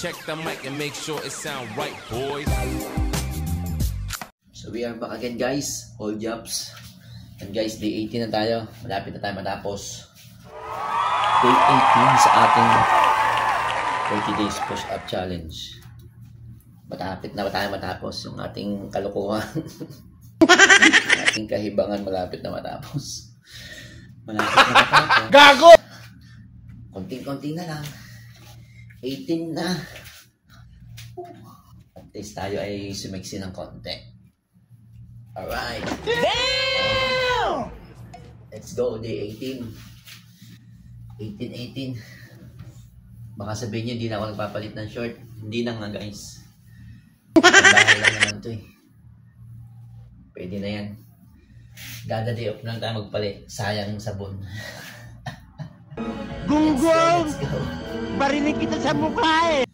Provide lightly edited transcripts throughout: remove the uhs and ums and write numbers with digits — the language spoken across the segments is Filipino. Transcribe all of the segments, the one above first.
Check the mic and make sure it sound right, boys. So we are back again, guys. All jobs. And guys, day 18 na tayo. Malapit na tayo matapos. Day 18 sa ating 30 days push-up challenge. Malapit na tayo matapos yung ating kalokohan. Ating kahibangan malapit na matapos. Malapit na matapos. Gago! Konting-konti na lang. 18 na. At least tayo ay sumiksi ng konti. Alright. Damn! Let's go, day 18. 18. Baka sabihin nyo, hindi na ako nagpapalit ng short. Hindi na nga, guys. Bahay lang naman to eh. Pwede na yan. Gada day off lang tayo magpalit. Sayang yung sabon. Gunggong! Barinig kita sa mukha eh!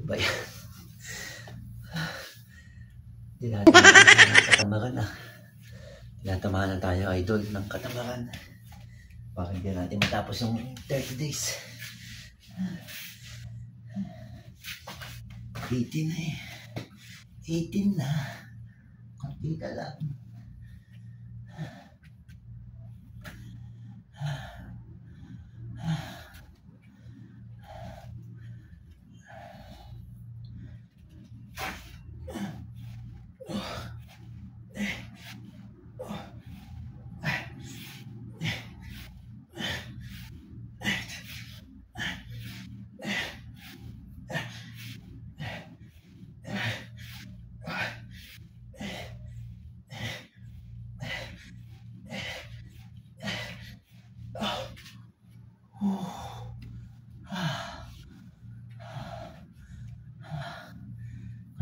Ba yan? Tinatamahan ng katamaran ah. Tinatamahan na tayo, idol, ng katamaran. Bakit hindi natin matapos yung 30 days? 18 na eh. 18 na. Konti na lang.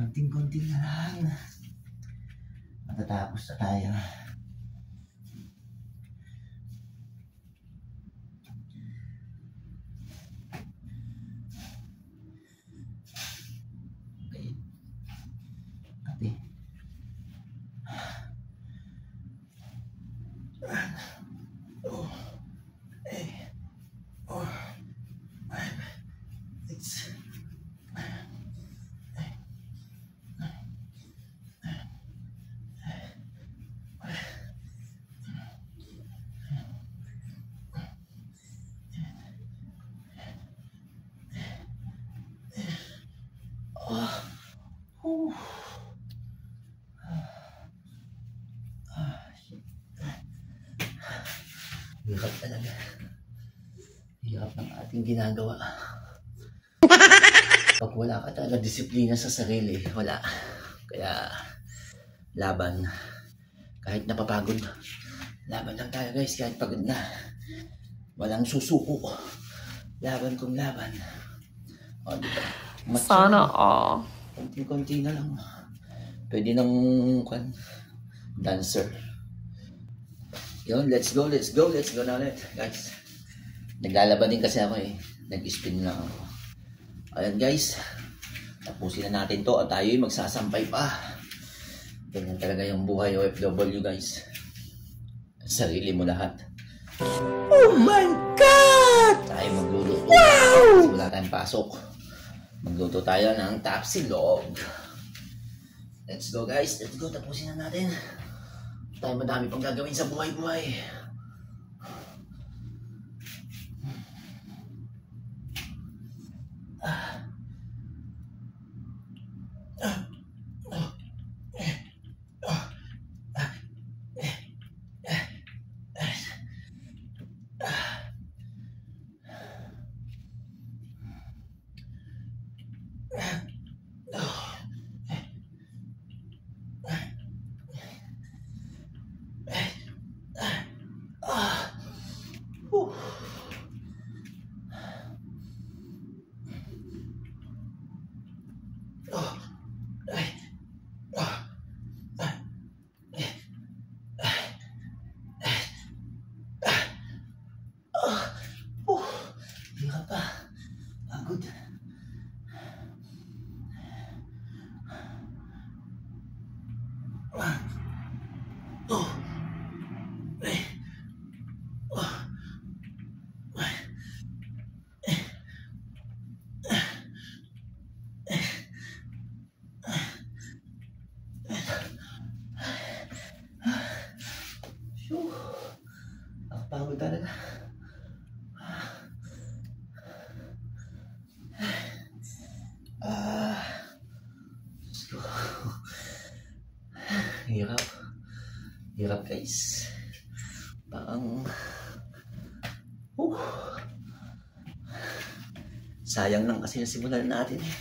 Konting-konti na lang. Matatapos na tayo. Okay. Ate. Hirap talaga. Hirap ng ating ginagawa. Pag wala ka talaga disiplina sa sarili, wala. Kaya laban. Kahit napapagod, laban lang tayo guys, kahit pagod na. Walang susuko. Laban kung laban. O, diba? Sana all. Konti-konti na lang. Pwede ng dancer. Yun, let's go na ulit, guys. Naglalaban din kasi ako eh. Nag-spin lang ako. Ayan guys, tapusin na natin to at tayo'y magsasampay pa. Ganyan talaga yung buhay OFW guys. Sarili mo lahat. Oh my God! Tayo magluluto. Wow! Wala tayong pasok. Magluto tayo ng tapsilog. Let's go guys, let's go. Tapusin na natin. Tayo madami pang gagawin sa buhay-buhay. Hirap pa. Pagod. Nakapagod talaga. Hirap. Hirap guys. Parang sayang lang kasi nasimulan natin eh.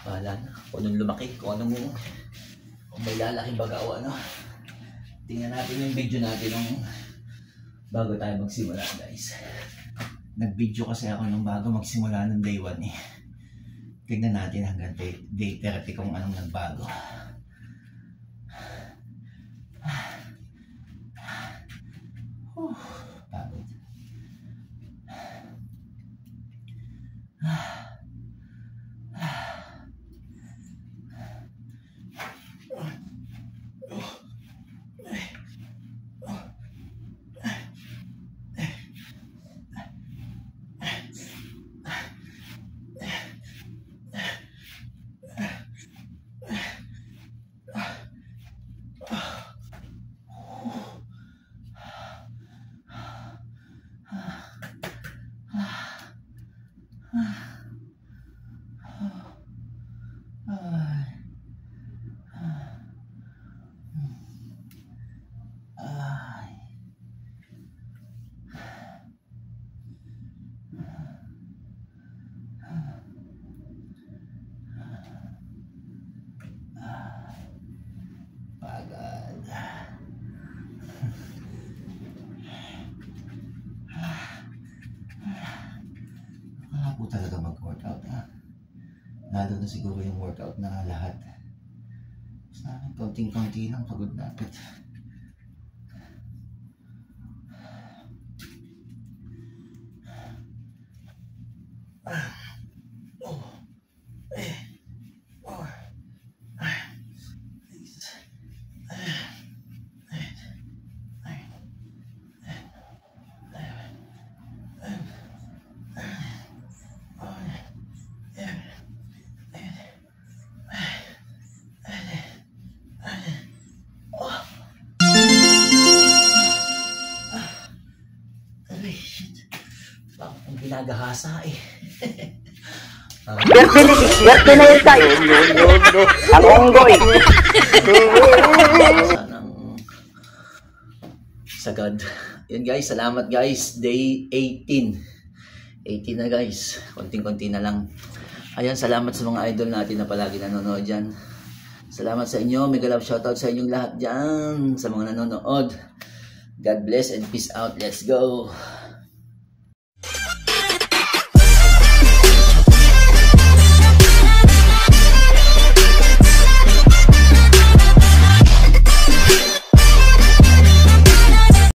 Bahala na. Kung anong lumaki, kung may lalaki baga o ano. Tingnan natin yung video natin nung bago tayo magsimula guys. Nag-video kasi ako nung bago magsimula ng day 1 eh. Tignan natin hanggang day 30 kung anong nagbago. Pagod. Po talaga mag-workout ha. Lalo na siguro yung workout na lahat. Sa akin, konting-konti lang pagod na agad. Ginagahasa eh. Swerte na yun tayo. Ang onggoy. Sanang sagad. Yun guys, salamat guys. Day 18. 18 na guys. Konting-konti na lang. Ayan, salamat sa mga idol natin na palagi nanonood dyan. Salamat sa inyo. Mega love shoutout sa inyong lahat dyan. Sa mga nanonood. God bless and peace out. Let's go.